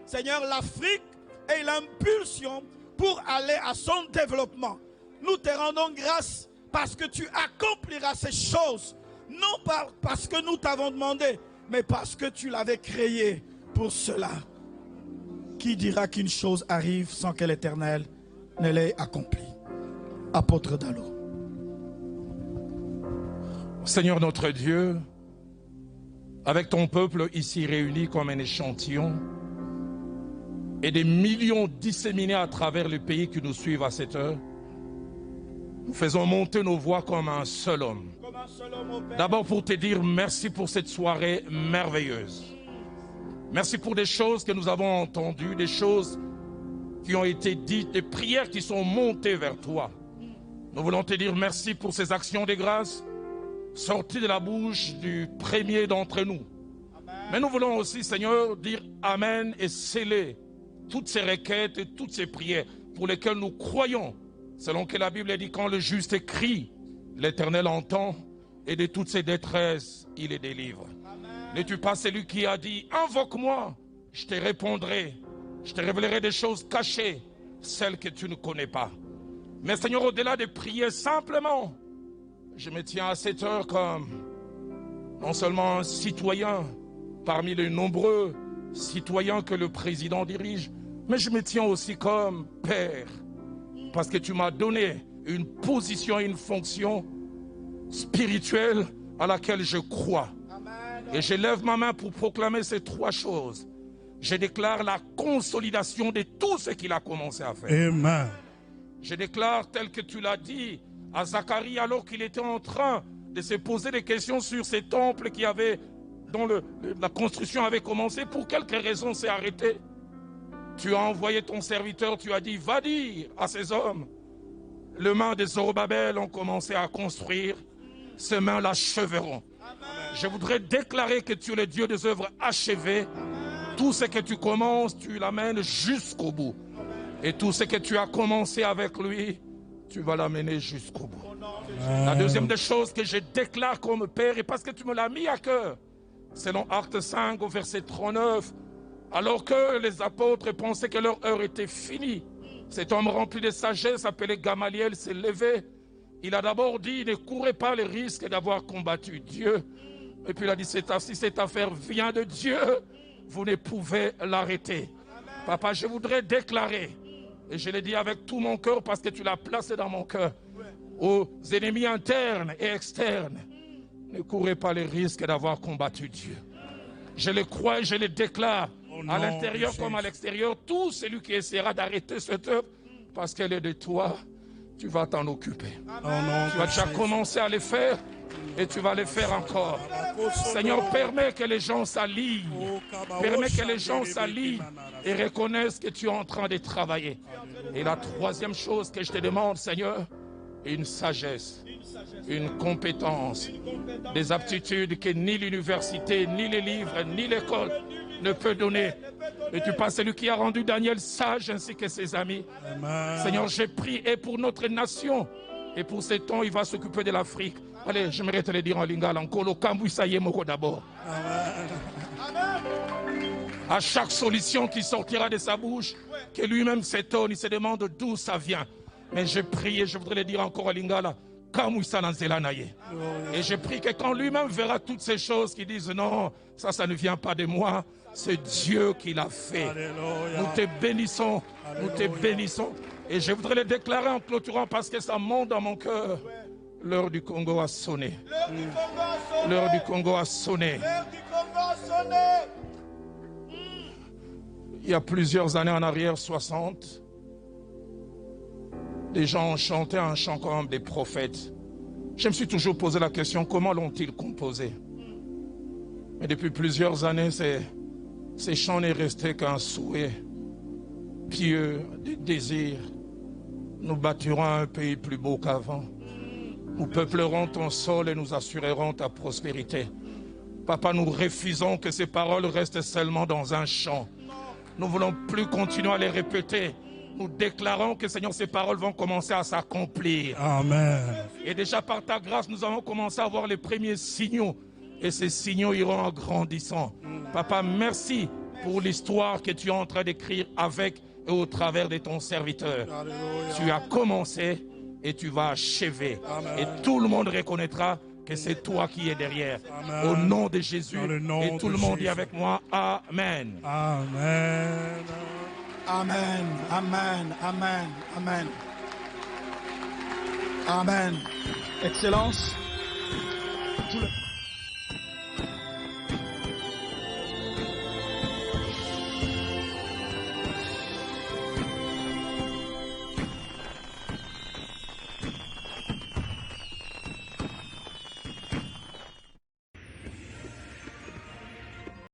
Seigneur, l'Afrique ait l'impulsion pour aller à son développement. Nous te rendons grâce parce que tu accompliras ces choses. Non pas parce que nous t'avons demandé, mais parce que tu l'avais créé pour cela. Qui dira qu'une chose arrive sans que l'Éternel ne l'ait accomplie? Apôtre Dalo. Seigneur notre Dieu, avec ton peuple ici réuni comme un échantillon et des millions disséminés à travers le pays qui nous suivent à cette heure, nous faisons monter nos voix comme un seul homme. D'abord pour te dire merci pour cette soirée merveilleuse. Merci pour des choses que nous avons entendues, des choses qui ont été dites, des prières qui sont montées vers toi. Nous voulons te dire merci pour ces actions de grâce sorties de la bouche du premier d'entre nous. Mais nous voulons aussi, Seigneur, dire Amen et sceller toutes ces requêtes et toutes ces prières pour lesquelles nous croyons, selon que la Bible dit quand le juste crie, l'Éternel entend et de toutes ses détresses, il les délivre. N'es-tu pas celui qui a dit « Invoque-moi, je te répondrai, je te révélerai des choses cachées, celles que tu ne connais pas. » Mais Seigneur, au-delà de prier simplement, je me tiens à cette heure comme non seulement un citoyen parmi les nombreux citoyens que le président dirige, mais je me tiens aussi comme père, parce que tu m'as donné une position et une fonction spirituelle à laquelle je crois. Et je lève ma main pour proclamer ces trois choses. Je déclare la consolidation de tout ce qu'il a commencé à faire. Amen. Je déclare, tel que tu l'as dit à Zacharie, alors qu'il était en train de se poser des questions sur ces temples dont la construction avait commencé, pour quelque raison s'est arrêté. Tu as envoyé ton serviteur, tu as dit, va dire à ces hommes, les mains de Zorobabel ont commencé à construire, ces mains l'achèveront. Je voudrais déclarer que tu es le Dieu des œuvres achevées. Tout ce que tu commences, tu l'amènes jusqu'au bout. Et tout ce que tu as commencé avec lui, tu vas l'amener jusqu'au bout. La deuxième des choses que je déclare comme Père, et parce que tu me l'as mis à cœur, selon Actes 5 au verset 39, alors que les apôtres pensaient que leur heure était finie, cet homme rempli de sagesse appelé Gamaliel s'est levé. Il a d'abord dit, ne courez pas le risque d'avoir combattu Dieu. Et puis il a dit, si cette affaire vient de Dieu, vous ne pouvez l'arrêter. Papa, je voudrais déclarer, et je l'ai dit avec tout mon cœur parce que tu l'as placé dans mon cœur, aux ennemis internes et externes, ne courez pas le risque d'avoir combattu Dieu. Je le crois et je le déclare, à l'intérieur comme à l'extérieur, tout celui qui essaiera d'arrêter cette œuvre, parce qu'elle est de toi, tu vas t'en occuper. Tu vas déjà commencer à le faire et tu vas le faire encore. Seigneur, permets que les gens s'allient. Permets que les gens s'allient et reconnaissent que tu es en train de travailler. Et la troisième chose que je te demande, Seigneur, une sagesse, une compétence, des aptitudes que ni l'université, ni les livres, ni l'école ne peut donner. Et tu passes celui qui a rendu Daniel sage ainsi que ses amis. Amen. Seigneur, j'ai prié et pour notre nation et pour ces temps, il va s'occuper de l'Afrique. Allez, j'aimerais te le dire en lingala, encore d'abord. À chaque solution qui sortira de sa bouche, que lui-même s'étonne, il se demande d'où ça vient. Mais je prie et je voudrais le dire encore en lingala. Et je prie que quand lui-même verra toutes ces choses qui disent non, ça ne vient pas de moi, c'est Dieu qui l'a fait. Alléluia. Nous te bénissons, alléluia. Nous te bénissons. Et je voudrais le déclarer en clôturant parce que ça monte dans mon cœur. L'heure du Congo a sonné. L'heure du Congo a sonné. Il y a plusieurs années en arrière, 60, des gens ont chanté un chant comme des prophètes. Je me suis toujours posé la question, comment l'ont-ils composé? Mais depuis plusieurs années, ces chants n'est resté qu'un souhait pieux, des désirs. Nous bâtirons un pays plus beau qu'avant. Nous peuplerons ton sol et nous assurerons ta prospérité. Papa, nous refusons que ces paroles restent seulement dans un chant. Nous ne voulons plus continuer à les répéter. Nous déclarons que, Seigneur, ces paroles vont commencer à s'accomplir. Amen. Et déjà par ta grâce, nous avons commencé à voir les premiers signaux. Et ces signaux iront en grandissant. Papa, merci pour l'histoire que tu es en train d'écrire avec et au travers de ton serviteur. Alléluia. Tu as commencé et tu vas achever. Amen. Et tout le monde reconnaîtra que c'est toi qui es derrière. Amen. Au nom de Jésus. Dans le nom Et tout de le monde dit Jésus. avec moi, Amen. Amen. Amen. Amen. Amen. Amen. Amen. Excellence. Tout le...